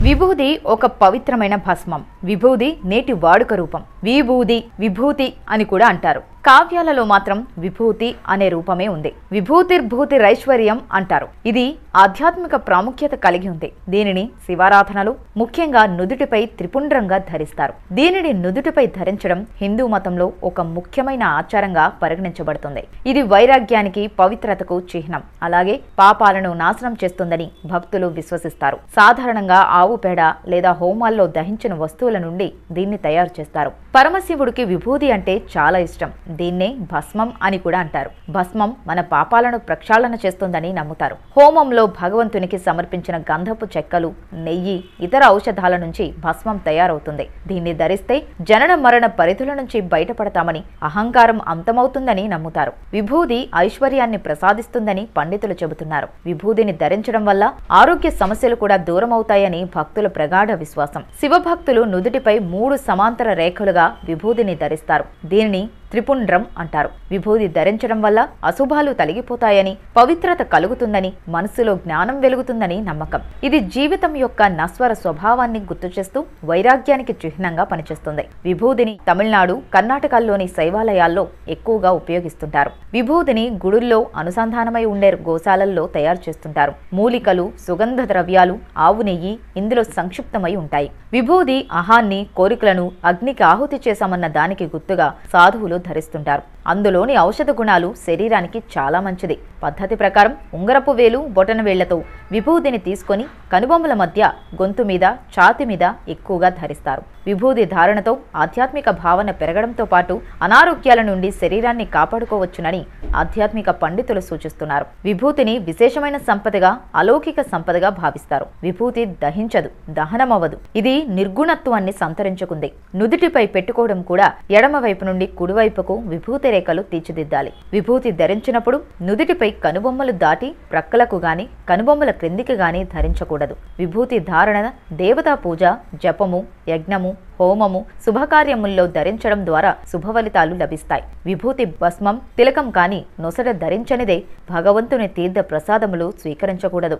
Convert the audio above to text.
విభూది ఒక పవిత్రమైన భస్మం. విభూది నేటి వాడుక రూపం. విభూది, విభూతి అని కూడా అంటారు. కావ్యాలలో మాత్రం విభూతి అనే రూపమే ఉంది. విభూతిర్భూతిరైశ్వర్యం అంటారు. ఇది ఆధ్యాత్మిక ప్రాముఖ్యత కలిగి ఉంది. దీనిని శివారాధనలు, ముఖ్యంగా నుదుటిపై త్రిపుండ్రంగా ధరిస్తారు. దీనిని నుదుటిపై ధరించడం హిందూ మతంలో ఒక ముఖ్యమైన ఆచారంగా పరిగణించబడుతుంది. ఇది వైరాగ్యానికి, పవిత్రతకు చిహ్నం. అలాగే పాపాలను నాశనం చేస్తుందని భక్తులు విశ్వసిస్తారు. సాధారణంగా ఆవు పేడ లేదా హోమాల్లో దహించిన వస్తువుల నుండి దీన్ని తయారు చేస్తారు. పరమశివుడికి విభూది అంటే చాలా ఇష్టం. దీన్నే భస్మం అని కూడా అంటారు. భస్మం మన పాపాలను ప్రక్షాళన చేస్తుందని నమ్ముతారు. హోమంలో భగవంతునికి సమర్పించిన గంధపు చెక్కలు, నెయ్యి, ఇతర ఔషధాల నుంచి భస్మం తయారవుతుంది. దీన్ని ధరిస్తే జనన మరణ పరిధుల నుంచి బయటపడతామని, అహంకారం అంతమవుతుందని నమ్ముతారు. విభూది ఐశ్వర్యాన్ని ప్రసాదిస్తుందని పండితులు చెబుతున్నారు. విభూదిని ధరించడం వల్ల ఆరోగ్య సమస్యలు కూడా దూరమవుతాయని భక్తుల ప్రగాఢ విశ్వాసం. శివభక్తులు నుదుటిపై 3 సమాంతర రేఖలుగా విభూదిని ధరిస్తారు. దీనిని త్రిపుండ్రం అంటారు. విభూది ధరించడం వల్ల అశుభాలు తొలగిపోతాయని, పవిత్రత కలుగుతుందని, మనసులో జ్ఞానం వెలుగుతుందని నమ్మకం. ఇది జీవితం యొక్క నశ్వర స్వభావాన్ని గుర్తుచేస్తూ వైరాగ్యానికి చిహ్నంగా పనిచేస్తుంది. విభూదిని తమిళనాడు, కర్ణాటకలోని శైవాలయాల్లో ఎక్కువగా ఉపయోగిస్తుంటారు. విభూదిని గుడుల్లో అనుసంధానమై ఉండే గోశాలల్లో తయారు చేస్తుంటారు. మూలికలు, సుగంధ ద్రవ్యాలు, ఆవు నెయ్యి ఇందులో సంక్షిప్తమై ఉంటాయి. విభూది అహాన్ని, కోరికలను అగ్నికి ఆహుతి చేశామన్న దానికి గుర్తుగా సాధువులు ధరిస్తుంటారు. అందులోని ఔషధ గుణాలు శరీరానికి చాలా మంచిది. పద్ధతి ప్రకారం ఉంగరపు వేలు, బొటన వేళ్లతో విభూదిని తీసుకొని కనుబొమ్మల మధ్య, గొంతు మీద, ఛాతి మీద ఎక్కువగా ధరిస్తారు. విభూది ధారణతో ఆధ్యాత్మిక భావన పెరగడంతో పాటు అనారోగ్యాల నుండి శరీరాన్ని కాపాడుకోవచ్చునని ఆధ్యాత్మిక పండితులు సూచిస్తున్నారు. విభూతిని విశేషమైన సంపదగా, అలౌకిక సంపదగా భావిస్తారు. విభూతి దహించదు, దహనమవ్వదు. ఇది నిర్గుణత్వాన్ని సంతరించుకుంది. నుదుటిపై పెట్టుకోవడం కూడా ఎడమ వైపు నుండి కుడివైపుకు విభూతి రేఖలు తీర్చిదిద్దాలి. విభూతి ధరించినప్పుడు నుదుటిపై కనుబొమ్మలు దాటి ప్రక్కలకు గాని, కనుబొమ్మల క్రిందికి గాని ధరించకూడదు. విభూతి ధారణ దేవతా పూజ, జపము, యజ్ఞము, హోమము, శుభకార్యముల్లో ధరించడం ద్వారా శుభఫలితాలు లభిస్తాయి. విభూతి భస్మం, తిలకం కాని నొసట ధరించనిదే భగవంతుని తీర్థ ప్రసాదములు స్వీకరించకూడదు.